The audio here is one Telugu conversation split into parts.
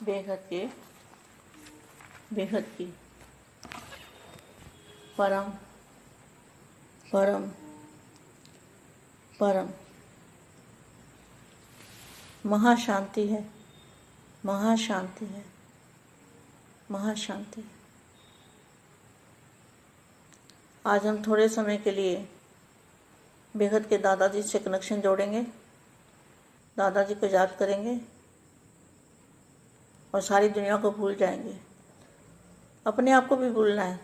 बेहद की परम परम परम महाशांति है, महाशांति है, महाशांति। आज हम थोड़े समय के लिए बेहद के दादाजी से कनेक्शन जोड़ेंगे, दादाजी को याद करेंगे और सारी दुनिया को भूल जाएंगे। अपने आप को भी भूलना है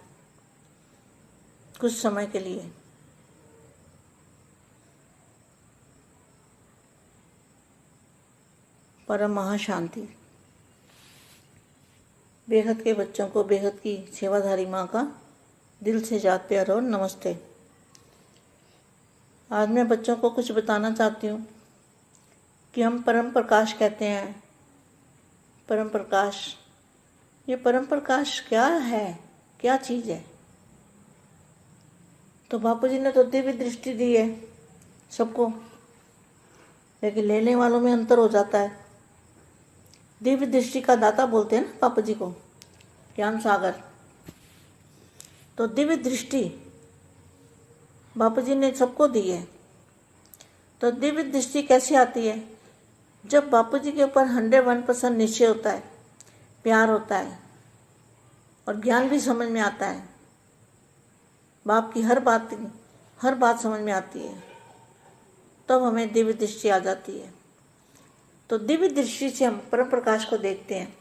कुछ समय के लिए। परम महाशांति। बेहद के बच्चों को बेहद की सेवाधारी माँ का दिल से याद प्यार और नमस्ते। आज मैं बच्चों को कुछ बताना चाहती हूँ कि हम परम प्रकाश कहते हैं। परम प्रकाश, ये परम प्रकाश क्या है, क्या चीज़ है? तो बापू जी ने तो दिव्य दृष्टि दी है सबको, लेकिन लेने वालों में अंतर हो जाता है। दिव्य दृष्टि का दाता बोलते हैं ना बापू जी को, ज्ञान सागर। तो दिव्य दृष्टि बापू जी ने सबको दी है। तो दिव्य दृष्टि कैसे आती है? जब बापू जी के ऊपर 101% निश्चय होता है, प्यार होता है और ज्ञान भी समझ में आता है। बाप की हर बात समझ में आती है, तब हमें दिव्य दृष्टि आ जाती है। तो दिव्य दृष्टि से हम परम प्रकाश को देखते हैं।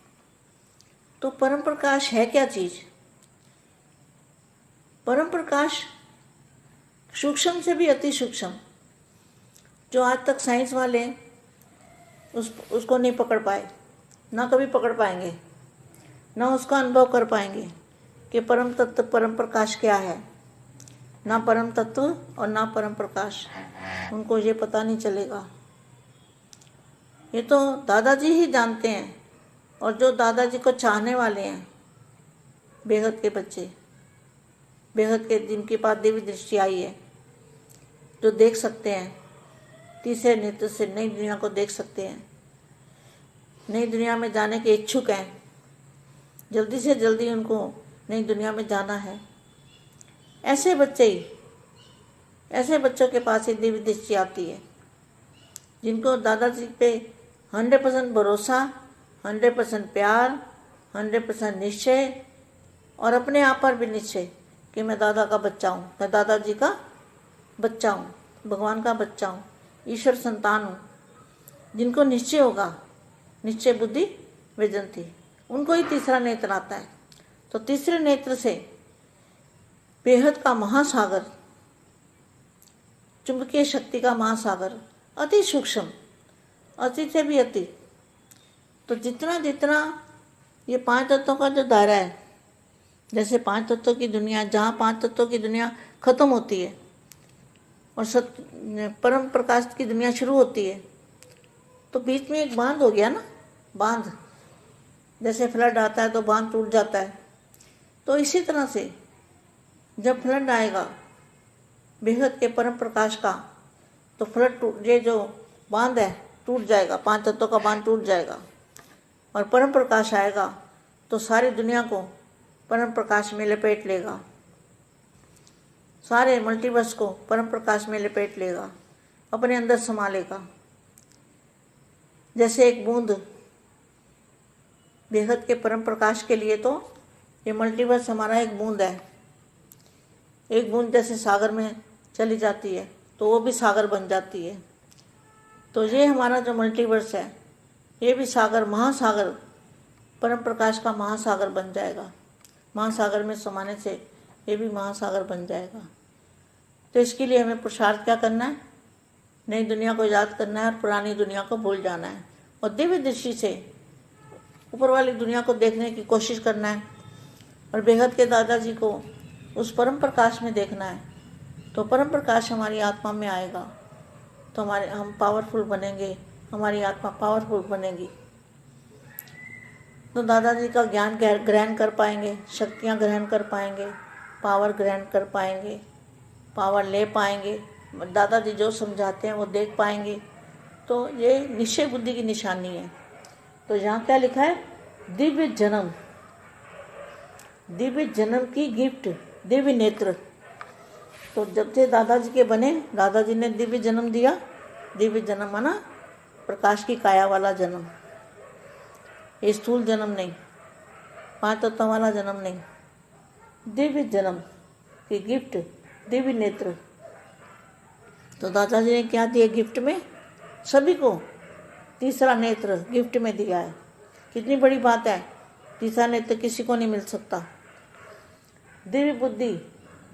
तो परम प्रकाश है क्या चीज़? परम प्रकाश सूक्ष्म से भी अति सूक्ष्म, जो आज तक साइंस वाले उसको नहीं पकड़ पाए, ना कभी पकड़ पाएंगे, ना उसका अनुभव कर पाएंगे कि परम तत्व परम प्रकाश क्या है। ना परम तत्व और ना परम प्रकाश, उनको ये पता नहीं चलेगा। ये तो दादाजी ही जानते हैं, और जो दादाजी को चाहने वाले हैं, बेहद के बच्चे, बेहद के जिनके पास दिव्य दृष्टि आई है, जो देख सकते हैं, तीसरे नेत्र से नई दुनिया को देख सकते हैं, नई दुनिया में जाने के इच्छुक हैं, जल्दी से जल्दी उनको नई दुनिया में जाना है। ऐसे बच्चों के पास ही दिव्य दृष्टि आती है, जिनको दादाजी पे 100% भरोसा, 100% प्यार, 100% निश्चय, और अपने आप पर भी निश्चय कि मैं दादा का बच्चा हूँ, मैं दादाजी का बच्चा हूँ, भगवान का बच्चा हूँ, ईश्वर संतान हूँ। जिनको निश्चय होगा, निश्चय बुद्धि विजंती, उनको ही तीसरा नेत्र आता है। तो तीसरे नेत्र से बेहद का महासागर, चुंबकीय शक्ति का महासागर, अति सूक्ष्म, अति से भी अति। तो जितना जितना ये 5 तत्वों का जो दायरा है, जैसे 5 तत्वों की दुनिया, जहाँ 5 तत्वों की दुनिया खत्म होती है और परम प्रकाश की दुनिया शुरू होती है, तो बीच में एक बांध हो गया ना, बांध। जैसे फ्लड आता है तो बांध टूट जाता है, तो इसी तरह से जब फ्लड आएगा बेहद के परम प्रकाश का, तो फ्लड ये जो बांध है टूट जाएगा, 5 तत्वों का बांध टूट जाएगा, और परम प्रकाश आएगा तो सारी दुनिया को परम प्रकाश में लपेट लेगा, सारे मल्टीवर्स को परम प्रकाश में लपेट लेगा, अपने अंदर समा लेगा। जैसे एक बूंद बेहद के परम प्रकाश के लिए, तो ये मल्टीवर्स हमारा एक बूंद है। एक बूंद जैसे सागर में चली जाती है तो वो भी सागर बन जाती है। तो ये हमारा जो मल्टीवर्स है, ये भी सागर, महासागर, परम प्रकाश का महासागर बन जाएगा। महासागर में समाने से ये भी महासागर बन जाएगा। तो इसके लिए हमें पुरुषार्थ क्या करना है? नई दुनिया को याद करना है और पुरानी दुनिया को भूल जाना है, और दिव्य दृष्टि से ऊपर वाली दुनिया को देखने की कोशिश करना है, और बेहद के दादाजी को उस परम प्रकाश में देखना है। तो परम प्रकाश हमारी आत्मा में आएगा तो हम पावरफुल बनेंगे, हमारी आत्मा पावरफुल बनेगी। तो दादाजी का ज्ञान ग्रहण कर पाएंगे, शक्तियाँ ग्रहण कर पाएंगे, पावर ग्रहण कर पाएंगे, पावर ले पाएंगे, दादाजी जो समझाते हैं वो देख पाएंगे। तो ये निश्चय बुद्धि की निशानी है। तो यहाँ क्या लिखा है? दिव्य जन्म, दिव्य जन्म की गिफ्ट, दिव्य नेत्र। तो जब से दादाजी के बने, दादाजी ने दिव्य जन्म दिया। दिव्य जन्म माना प्रकाश की काया वाला जन्म, ये स्थूल जन्म नहीं, 5 तत्वों वाला जन्म नहीं, दिव्य जन्म की गिफ्ट, दिव्य नेत्र। तो दादाजी ने क्या दिया गिफ्ट में? सभी को तीसरा नेत्र गिफ्ट में दिया है। कितनी बड़ी बात है, तीसरा नेत्र किसी को नहीं मिल सकता। दिव्य बुद्धि,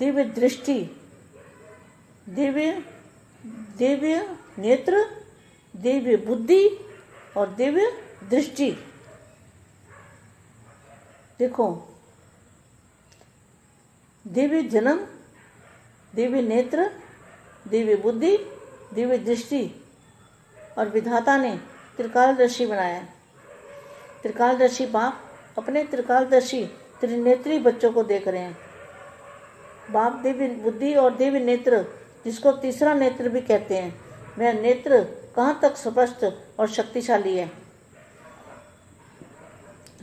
दिव्य दृष्टि, दिव्य नेत्र, दिव्य बुद्धि और दिव्य दृष्टि। देखो, दिव्य जन्म, दिव्य नेत्र, दिव्य बुद्धि, दिव्य दृष्टि, और विधाता ने त्रिकालदर्शी बनाया। त्रिकालदर्शी बाप अपने त्रिकालदर्शी त्रिनेत्री बच्चों को देख रहे हैं। बाप दिव्य बुद्धि और दिव्य नेत्र, जिसको तीसरा नेत्र भी कहते हैं, वह नेत्र कहाँ तक स्पष्ट और शक्तिशाली है।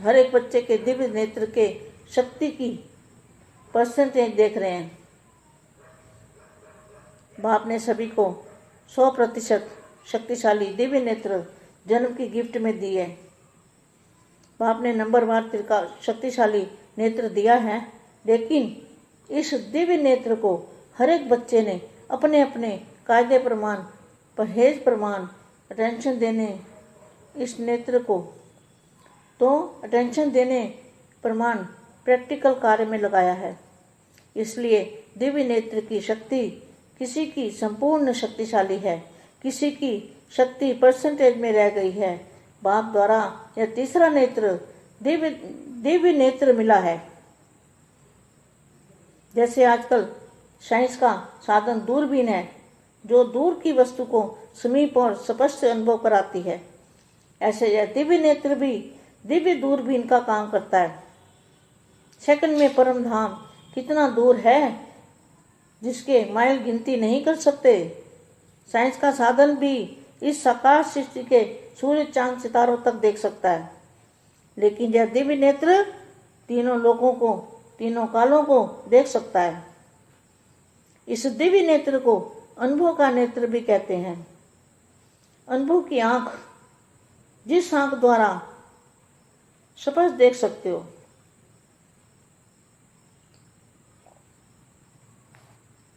हर एक बच्चे के दिव्य नेत्र के शक्ति की परसेंटेज देख रहे हैं। बाप ने सभी को 100% शक्तिशाली दिव्य नेत्र जन्म की गिफ्ट में दी है। बाप ने नंबरवार शक्तिशाली नेत्र दिया है, लेकिन इस दिव्य नेत्र को हर एक बच्चे ने अपने अपने कायदे प्रमाण, परहेज प्रमाण, अटेंशन देने इस नेत्र को, तो अटेंशन देने प्रमाण प्रैक्टिकल कार्य में लगाया है। इसलिए दिव्य नेत्र की शक्ति किसी की संपूर्ण शक्तिशाली है, किसी की शक्ति परसेंटेज में रह गई है। बाप द्वारा यह तीसरा नेत्र दिव्य नेत्र मिला है। जैसे आजकल साइंस का साधन दूरबीन है, जो दूर की वस्तु को समीप और स्पष्ट अनुभव कराती है, ऐसे यह दिव्य नेत्र भी दिव्य दूरबीन का काम करता है। सेकंड में परम धाम कितना दूर है, जिसके माइल गिनती नहीं कर सकते। साइंस का साधन भी इस साकार सृष्टि के सूर्य चांद सितारों तक देख सकता है, लेकिन यह दिव्य नेत्र तीनों लोकों को, तीनों कालों को देख सकता है। इस दिव्य नेत्र को अनुभव का नेत्र भी कहते हैं। अनुभव की आंख, जिस आंख द्वारा स्पष्ट देख सकते हो।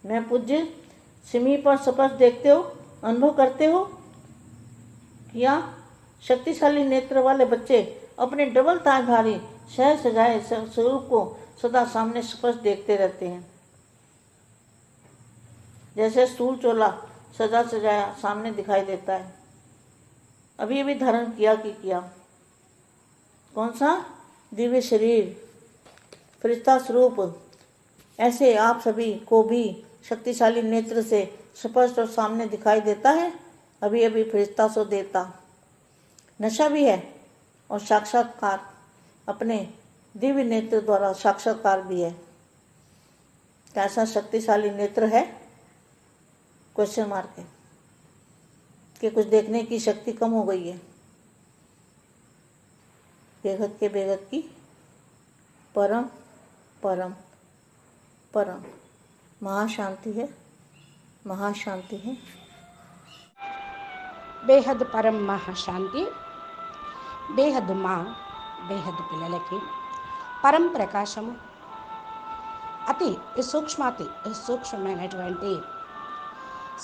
मैं पूज्य समीप पर स्पष्ट देखते हो, अनुभव करते हो। क्या शक्तिशाली नेत्र वाले बच्चे अपने डबल ताजधारी सहज सजाए स्वरूप को सदा सामने स्पष्ट देखते रहते हैं। जैसे स्थूल चोला सजा सजाया सामने दिखाई देता है। अभी अभी धारण किया कि किया, कौन सा? दिव्य शरीर, फरिश्ता स्वरूप। ऐसे आप सभी को भी शक्तिशाली नेत्र से स्पष्ट और सामने दिखाई देता है। अभी अभी फरिश्ता सो देवता। नशा भी है और साक्षात्कार अपने दिव्य नेत्र द्वारा साक्षात्कार भी है। कैसा शक्तिशाली नेत्र है? क्वेश्चन मार्क है कि कुछ देखने की शक्ति कम हो गई है। बेहद के बेहद की परम परम परम महाशांति है, महाशांति है। బేహద్ పరం మహాశాంతి. బేహద్ మా బేహద్ పిల్లలకి పరం ప్రకాశము అతి సూక్ష్మమైనటువంటి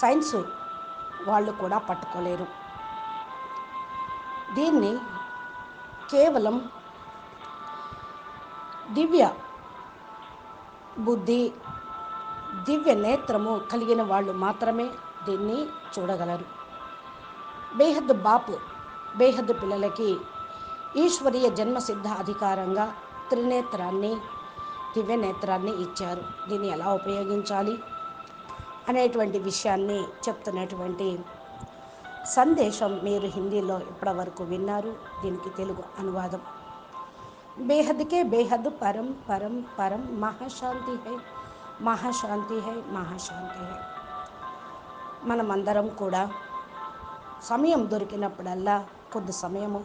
సైన్స్ వాళ్ళు కూడా పట్టుకోలేరు. దీన్ని కేవలం దివ్య బుద్ధి, దివ్య నేత్రము కలిగిన వాళ్ళు మాత్రమే దీన్ని చూడగలరు. బేహద్ బాపు బేహద్ పిల్లలకి ఈశ్వరీయ జన్మసిద్ధ అధికారంగా త్రినేత్రాన్ని, దివ్య నేత్రాన్ని ఇచ్చారు. దీన్ని ఎలా ఉపయోగించాలి అనేటువంటి విషయాన్ని చెప్తున్నటువంటి సందేశం మీరు హిందీలో ఇప్పటివరకు విన్నారు. దీనికి తెలుగు అనువాదం. బేహద్కే బేహద్ పరం పరం పరం మహాశాంతి హై, మహాశాంతి హై, మహాశాంతి హై. మనమందరం కూడా సమయం దొరికినప్పుడల్లా కొద్ది సమయము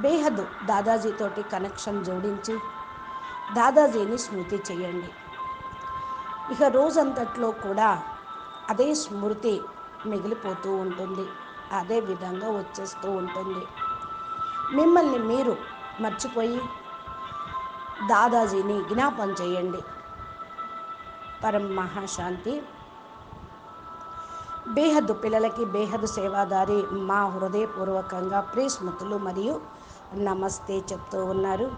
బేహద్ దాదాజీతోటి కనెక్షన్ జోడించి దాదాజీని స్మృతి చేయండి. ఇక రోజంతట్లో కూడా అదే స్మృతి మిగిలిపోతూ ఉంటుంది, అదే విధంగా వచ్చేస్తూ ఉంటుంది. మిమ్మల్ని మీరు మర్చిపోయి దాదాజీని జ్ఞాపం చేయండి. పరం మహాశాంతి. బేహద్దు పిల్లలకి బేహద్దు సేవాదారి మా హృదయపూర్వకంగా ప్రియస్మృతులు మరియు నమస్తే చెప్తూ ఉన్నారు.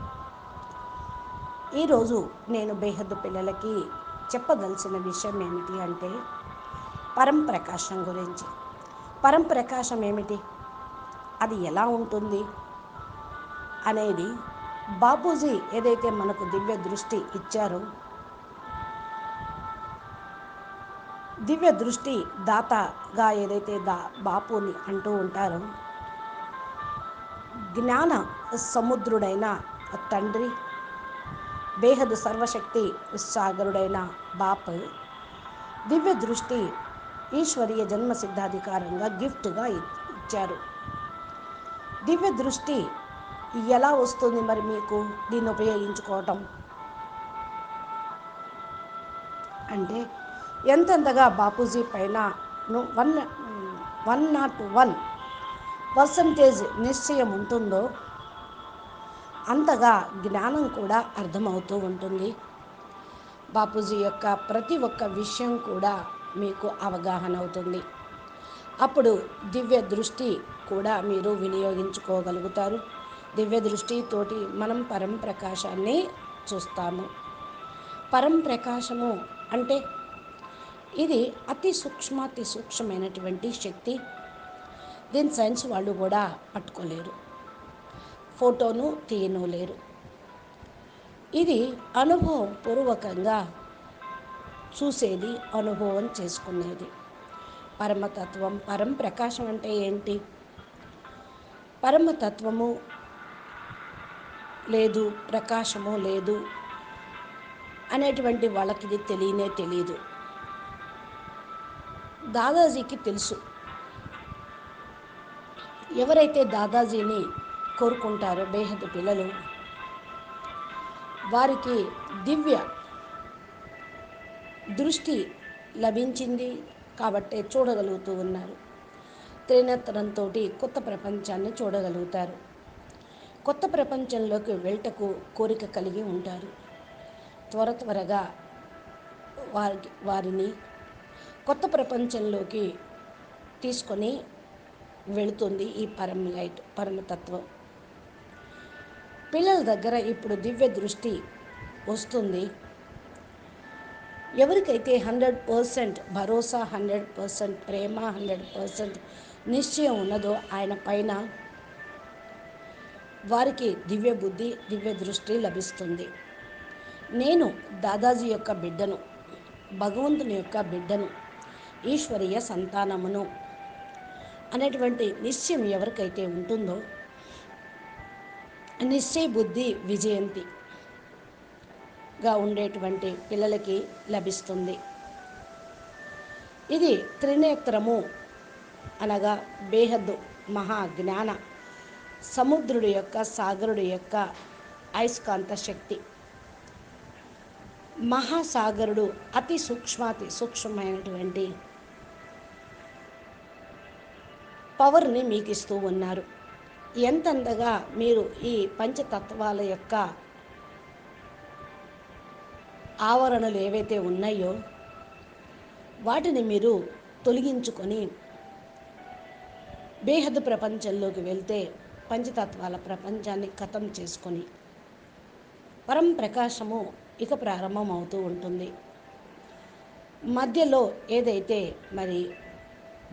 ఈరోజు నేను బేహద్దు పిల్లలకి చెప్పదలసిన విషయం ఏమిటి అంటే పరంప్రకాశం గురించి. పరంప్రకాశం ఏమిటి, అది ఎలా ఉంటుంది అనేది బాపూజీ ఏదైతే మనకు దివ్య దృష్టి ఇచ్చారో, దివ్య దృష్టి దాతగా ఏదైతే బాపుని అంటూ ఉంటారో, జ్ఞాన సముద్రుడైన తండ్రి, బేహద్ సర్వశక్తి సాగరుడైన బాప్ దివ్య దృష్టి ఈశ్వరీయ జన్మ సిద్ధాధికారంగా గిఫ్ట్గా ఇచ్చారు. దివ్య దృష్టి ఎలా వస్తుంది మరి మీకు దీన్ని ఉపయోగించుకోవటం అంటే, ఎంతెంతగా బాపూజీ పైన 101% నిశ్చయం ఉంటుందో అంతగా జ్ఞానం కూడా అర్థమవుతూ ఉంటుంది. బాపూజీ యొక్క ప్రతి ఒక్క విషయం కూడా మీకు అవగాహన అవుతుంది. అప్పుడు దివ్య దృష్టి కూడా మీరు వినియోగించుకోగలుగుతారు. దివ్య దృష్టితోటి మనం పరంప్రకాశాన్ని చూస్తాము. పరంప్రకాశము అంటే ఇది అతి సూక్ష్మమైనటువంటి శక్తి. దీని సైన్స్ వాళ్ళు కూడా పట్టుకోలేరు, ఫోటోను తీయను లేరు. ఇది అనుభవం పూర్వకంగా చూసేది, అనుభవం చేసుకునేది. పరమతత్వం, పరంప్రకాశం అంటే ఏంటి? పరమతత్వము లేదు, ప్రకాశము లేదు అనేటువంటి వాళ్ళకి ఇది తెలియదు. దాదాజీకి తెలుసు. ఎవరైతే దాదాజీని కోరుకుంటారో బేహద్ పిల్లలు, వారికి దివ్య దృష్టి లభించింది కాబట్టే చూడగలుగుతూ ఉన్నారు. త్రినేత్రంతో కొత్త ప్రపంచాన్ని చూడగలుగుతారు. కొత్త ప్రపంచంలోకి వెళ్ళటకు కోరిక కలిగి ఉంటారు. త్వరగా వారిని కొత్త ప్రపంచంలోకి తీసుకొని వెళుతుంది ఈ పరం లైట్, పరమతత్వం. పిల్లల దగ్గర ఇప్పుడు దివ్య దృష్టి వస్తుంది. ఎవరికైతే 100% భరోసా, 100% ప్రేమ, 100% నిశ్చయం ఉన్నదో ఆయన పైన, వారికి దివ్య బుద్ధి, దివ్య దృష్టి లభిస్తుంది. నేను దాదాజీ యొక్క బిడ్డను, భగవంతుని యొక్క బిడ్డను, ఈశ్వరీయ సంతానమును అనేటువంటి నిశ్చయం ఎవరికైతే ఉంటుందో, నిశ్చయ బుద్ధి విజయంతిగా ఉండేటువంటి పిల్లలకి లభిస్తుంది. ఇది త్రినేత్రము అనగా బేహద్ మహాజ్ఞాన సముద్రుడి యొక్క, సాగరుడి యొక్క అయస్కాంత శక్తి. మహాసాగరుడు అతి సూక్ష్మమైనటువంటి పవర్ని మీకు ఇస్తూ ఉన్నారు. ఎంతంతగా మీరు ఈ పంచతత్వాల యొక్క ఆవరణలు ఏవైతే ఉన్నాయో వాటిని మీరు తొలగించుకొని బేహద్ ప్రపంచంలోకి వెళ్తే, పంచతత్వాల ప్రపంచాన్ని ఖతం చేసుకొని పరంప్రకాశము ఇక ప్రారంభం అవుతూ ఉంటుంది. మధ్యలో ఏదైతే మరి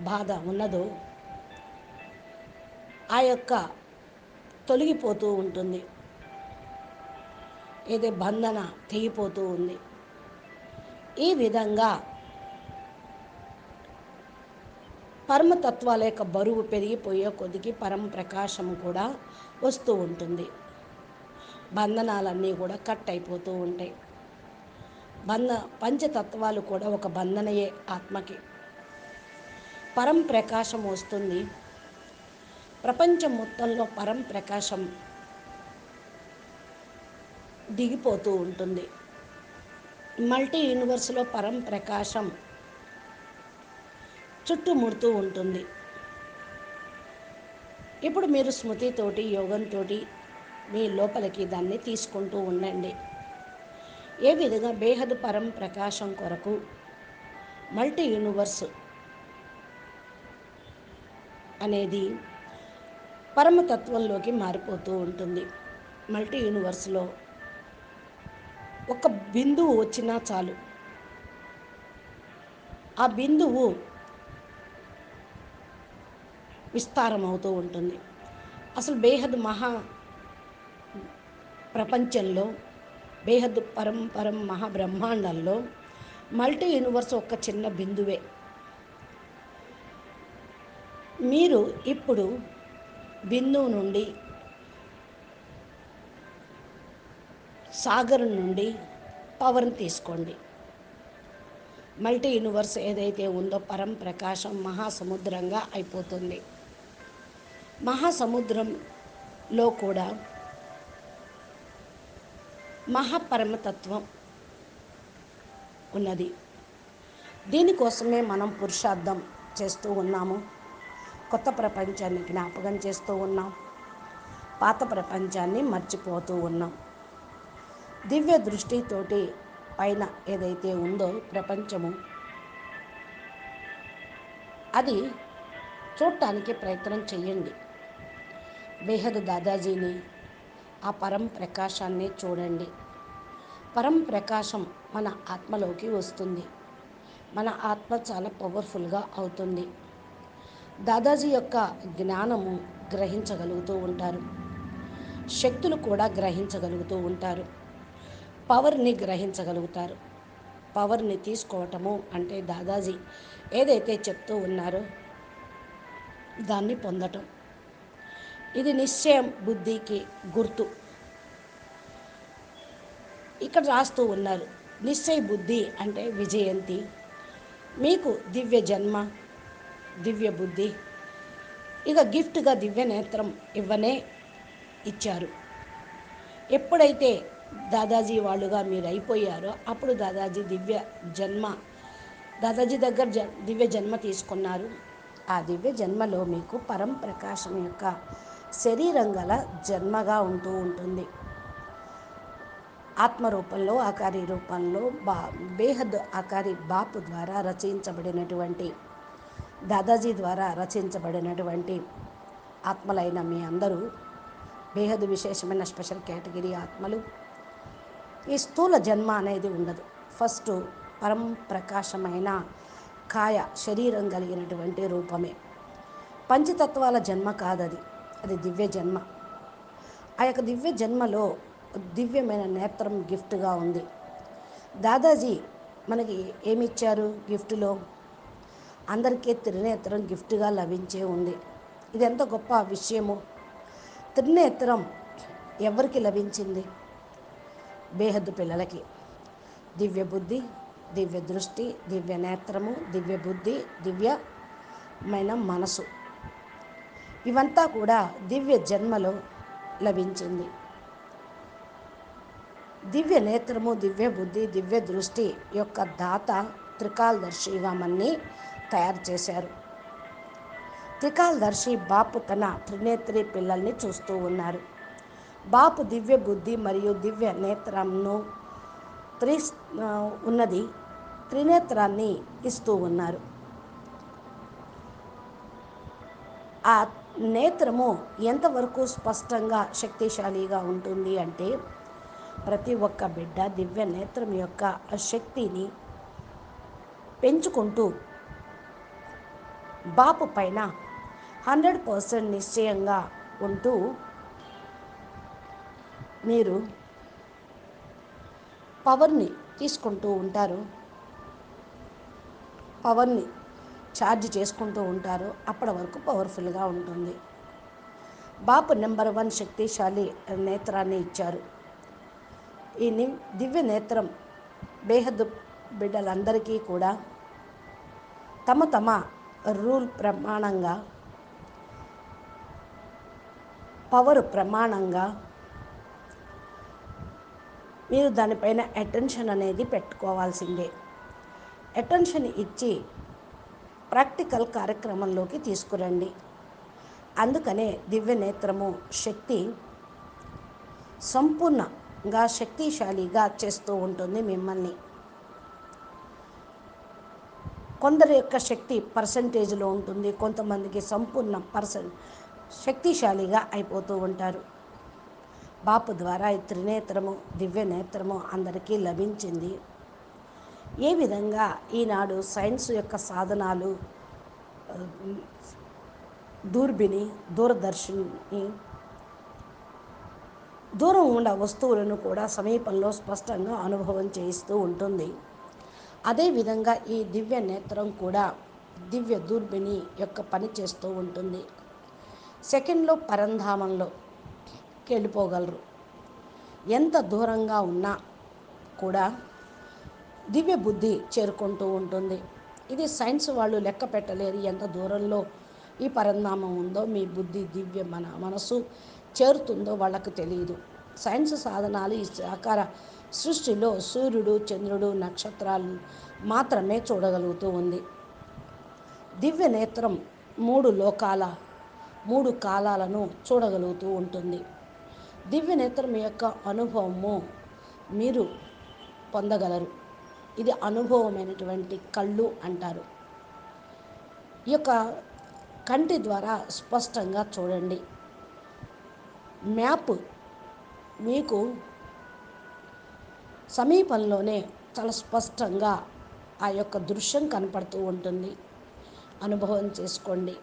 బాధ ఉన్నదో ఆ యొక్క తొలగిపోతూ ఉంటుంది, ఏదే బంధన తెగిపోతూ ఉంది. ఈ విధంగా పరమతత్వాల యొక్క బరువు పెరిగిపోయే కొద్దికి పరంప్రకాశం కూడా వస్తూ ఉంటుంది. బంధనాలన్నీ కూడా కట్ అయిపోతూ ఉంటాయి. పంచతత్వాలు కూడా ఒక బంధనయే ఆత్మకి. పరంప్రకాశం వస్తుంది. ప్రపంచం మొత్తంలో పరం ప్రకాశం దిగిపోతూ ఉంటుంది. మల్టీ యూనివర్స్లో పరం ప్రకాశం చుట్టుముడుతూ ఉంటుంది. ఇప్పుడు మీరు స్మృతితోటి, యోగంతో మీ లోపలికి దాన్ని తీసుకుంటూ ఉండండి. ఏ విధంగా బేహద్ పరం ప్రకాశం కొరకు మల్టీ యూనివర్స్ అనేది పరమతత్వంలోకి మారిపోతూ ఉంటుంది. మల్టీ యూనివర్స్లో ఒక బిందువు వచ్చినా చాలు, ఆ బిందువు విస్తారమవుతూ ఉంటుంది. అసలు బేహద్ మహా ప్రపంచంలో, బేహద్ పరం మహాబ్రహ్మాండంలో మల్టీ యూనివర్స్ ఒక చిన్న బిందువే. మీరు ఇప్పుడు బిందువు నుండి, సాగరం నుండి పవర్ని తీసుకోండి. మల్టీ యూనివర్స్ ఏదైతే ఉందో పరం ప్రకాశం మహాసముద్రంగా అయిపోతుంది. మహాసముద్రంలో కూడా మహాపరమతత్వం ఉన్నది. దీనికోసమే మనం పురుషార్థం చేస్తూ ఉన్నాము. కొత్త ప్రపంచాన్ని జ్ఞాపకం చేస్తూ ఉన్నాం, పాత ప్రపంచాన్ని మర్చిపోతూ ఉన్నాం. దివ్య దృష్టితోటి పైన ఏదైతే ఉందో ప్రపంచము, అది చూడటానికి ప్రయత్నం చేయండి. బేహద్ దాదాజీని, ఆ పరం ప్రకాశాన్ని చూడండి. పరం ప్రకాశం మన ఆత్మలోకి వస్తుంది. మన ఆత్మ చాలా పవర్ఫుల్గా అవుతుంది. దాదాజీ యొక్క జ్ఞానము గ్రహించగలుగుతూ ఉంటారు, శక్తులు కూడా గ్రహించగలుగుతూ ఉంటారు, పవర్ని గ్రహించగలుగుతారు. పవర్ని తీసుకోవటము అంటే దాదాజీ ఏదైతే చెప్తూ ఉన్నారో దాన్ని పొందటం. ఇది నిశ్చయం బుద్ధికి గుర్తు. ఇక్కడ రాస్తూ ఉన్నారు, నిశ్చయ బుద్ధి అంటే విజయంతి. మీకు దివ్య జన్మ, దివ్య బుద్ధి, ఇక గిఫ్ట్గా దివ్య నేత్రం ఇవ్వనే ఇచ్చారు. ఎప్పుడైతే దాదాజీ వాళ్ళుగా మీరు అయిపోయారో అప్పుడు దాదాజీ దివ్య జన్మ, దాదాజీ దగ్గర దివ్య జన్మ తీసుకున్నారు. ఆ దివ్య జన్మలో మీకు పరం ప్రకాశం యొక్క శరీరం గల జన్మగా ఉంటూ ఉంటుంది. ఆత్మరూపంలో, ఆకారి రూపంలో, బేహద్ ఆకారి బాపు ద్వారా రచించబడినటువంటి, దాదాజీ ద్వారా రచించబడినటువంటి ఆత్మలైన మీ అందరూ బేహద్ విశేషమైన స్పెషల్ కేటగిరీ ఆత్మలు. ఈ స్థూల జన్మ అనేది ఉండదు. ఫస్ట్ పరం ప్రకాశమైన కాయ శరీరం కలిగినటువంటి రూపమే. పంచతత్వాల జన్మ కాదది, అది దివ్య జన్మ. ఆ యొక్క దివ్య జన్మలో దివ్యమైన నేత్రం గిఫ్ట్గా ఉంది. దాదాజీ మనకి ఏమిచ్చారు గిఫ్ట్లో? అందరికీ త్రినేత్రం గిఫ్ట్గా లభించే ఉంది. ఇది ఎంత గొప్ప విషయము! త్రినేత్రం ఎవరికి లభించింది? బేహద్దు పిల్లలకి. దివ్య బుద్ధి, దివ్య దృష్టి, దివ్య నేత్రము, దివ్య బుద్ధి, దివ్యమైన మనసు, ఇవంతా కూడా దివ్య జన్మలో లభించింది. దివ్య నేత్రము, దివ్య బుద్ధి, దివ్య దృష్టి యొక్క దాత త్రికాలదర్శిగా మన్ని తయారు చేశారు. త్రికాలదర్శి బాపు తన త్రినేత్రి పిల్లల్ని చూస్తూ ఉన్నారు. బాపు దివ్య బుద్ధి మరియు దివ్య నేత్రంను ఉన్నది త్రినేత్రాన్ని ఇస్తూ ఉన్నారు. ఆ నేత్రము ఎంతవరకు స్పష్టంగా శక్తిశాలిగా ఉంటుంది అంటే, ప్రతి ఒక్క బిడ్డ దివ్య నేత్రం యొక్క శక్తిని పెంచుకుంటూ బాపు పైన 100% నిశ్చయంగా ఉంటూ మీరు పవర్ని తీసుకుంటూ ఉంటారు, పవర్ని ఛార్జ్ చేసుకుంటూ ఉంటారు. అప్పటి వరకు పవర్ఫుల్గా ఉంటుంది. బాపు నెంబర్ 1 శక్తిశాలి నేత్రాన్ని ఇచ్చారు. ఈ దివ్య నేత్రం బేహద్ బిడ్డలందరికీ కూడా తమ తమ రూల్ ప్రమాణంగా పవర్ ప్రమాణంగా మీరు దానిపైన అటెన్షన్ అనేది పెట్టుకోవాల్సిందే. అటెన్షన్ ఇచ్చి ప్రాక్టికల్ కార్యక్రమంలోకి తీసుకురండి. అందుకనే దివ్య నేత్రము శక్తి సంపూర్ణంగా శక్తిశాలిగా చేస్తూ ఉంటుంది మిమ్మల్ని. కొందరి యొక్క శక్తి పర్సంటేజ్లో ఉంటుంది, కొంతమందికి సంపూర్ణ శక్తిశాలిగా అయిపోతూ ఉంటారు. బాపు ద్వారా ఈ త్రినేత్రము దివ్య నేత్రము అందరికీ లభించింది. ఏ విధంగా ఈనాడు సైన్స్ యొక్క సాధనాలు, దూర్బిని, దూరదర్శిని దూరం ఉన్న వస్తువులను కూడా సమీపంలో స్పష్టంగా అనుభవం చేయిస్తూ ఉంటుంది. అదేవిధంగా ఈ దివ్య నేత్రం కూడా దివ్య దూర్బిని యొక్క పని చేస్తూ ఉంటుంది. సెకండ్లో పరంధామంలోకి వెళ్ళిపోగలరు. ఎంత దూరంగా ఉన్నా కూడా దివ్య బుద్ధి చేరుకుంటూ ఉంటుంది. ఇది సైన్స్ వాళ్ళు లెక్క పెట్టలేరు ఎంత దూరంలో ఈ పరంధామం ఉందో, మీ బుద్ధి దివ్య మనసు చేరుతుందో వాళ్ళకు తెలియదు. సైన్స్ సాధనాలు ఈ సాకార సృష్టిలో సూర్యుడు, చంద్రుడు, నక్షత్రాలు మాత్రమే చూడగలుగుతూ ఉంది. దివ్య నేత్రం 3 లోకాల 3 కాలాలను చూడగలుగుతూ ఉంటుంది. దివ్య నేత్రం యొక్క అనుభవము మీరు పొందగలరు. ఇది అనుభవమైనటువంటి కళ్ళు అంటారు. ఈ యొక్క కంటి ద్వారా స్పష్టంగా చూడండి. మ్యాప్ మీకు సమీపంలోనే చాలా స్పష్టంగా ఆ యొక్క దృశ్యం కనపడుతూ ఉంటుంది. అనుభవం చేసుకోండి.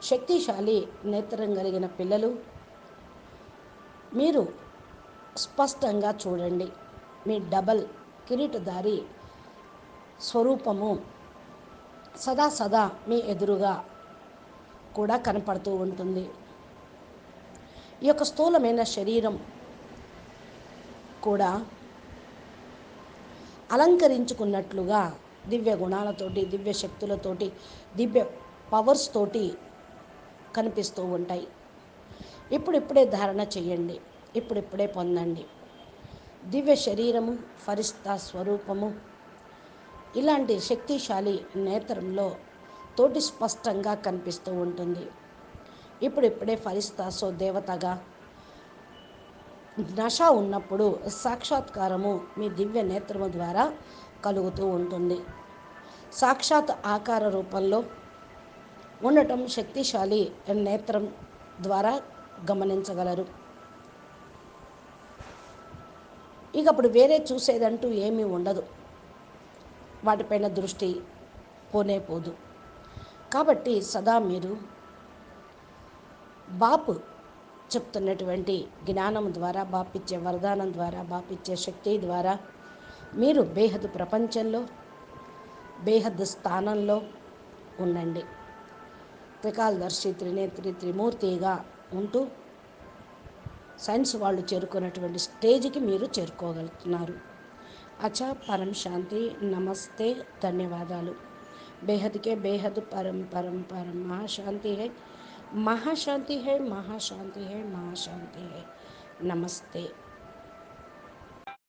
శక్తిశాలి నేత్రం కలిగిన పిల్లలు మీరు స్పష్టంగా చూడండి. మీ డబల్ కిరీటధారి స్వరూపము సదా మీ ఎదురుగా కూడా కనపడుతూ ఉంటుంది. ఈ యొక్క స్థూలమైన శరీరం కూడా అలంకరించుకున్నట్లుగా దివ్య గుణాలతోటి, దివ్య శక్తులతోటి, దివ్య పవర్స్ తోటి కనిపిస్తూ ఉంటాయి. ఇప్పుడిప్పుడే ధారణ చేయండి. ఇప్పుడిప్పుడే పొందండి. దివ్య శరీరము, ఫరిస్తా స్వరూపము ఇలాంటి శక్తిశాలి నేత్రంలో తోటి స్పష్టంగా కనిపిస్తూ ఉంటుంది. ఇప్పుడిప్పుడే ఫరిస్తాసో దేవతగా నశ ఉన్నప్పుడు సాక్షాత్కారము మీ దివ్య నేత్రము ద్వారా కలుగుతూ ఉంటుంది. సాక్షాత్ ఆకార రూపంలో ఉండటం శక్తిశాలి నేత్రం ద్వారా గమనించగలరు. ఇక అప్పుడు వేరే చూసేదంటూ ఏమీ ఉండదు. వాటిపైన దృష్టి పోనే పోదు. కాబట్టి సదా మీరు బాపు చెప్తున్నటువంటి జ్ఞానం ద్వారా, బాపిచ్చే వరదానం ద్వారా, బాపిచ్చే శక్తి ద్వారా మీరు బేహద్ ప్రపంచంలో బేహద్ స్థానంలో ఉండండి. త్రికాలదర్శి, త్రినేత్రి, త్రిమూర్తిగా ఉంటూ సైన్స్ వాళ్ళు చేరుకున్నటువంటి స్టేజ్కి మీరు చేరుకోగలుగుతున్నారు. అచ్చా, పరం శాంతి, నమస్తే, ధన్యవాదాలు. बेहद के बेहद परम परम परम महाशांति है, महाशांति है, महाशांति है, महाशांति है। नमस्ते।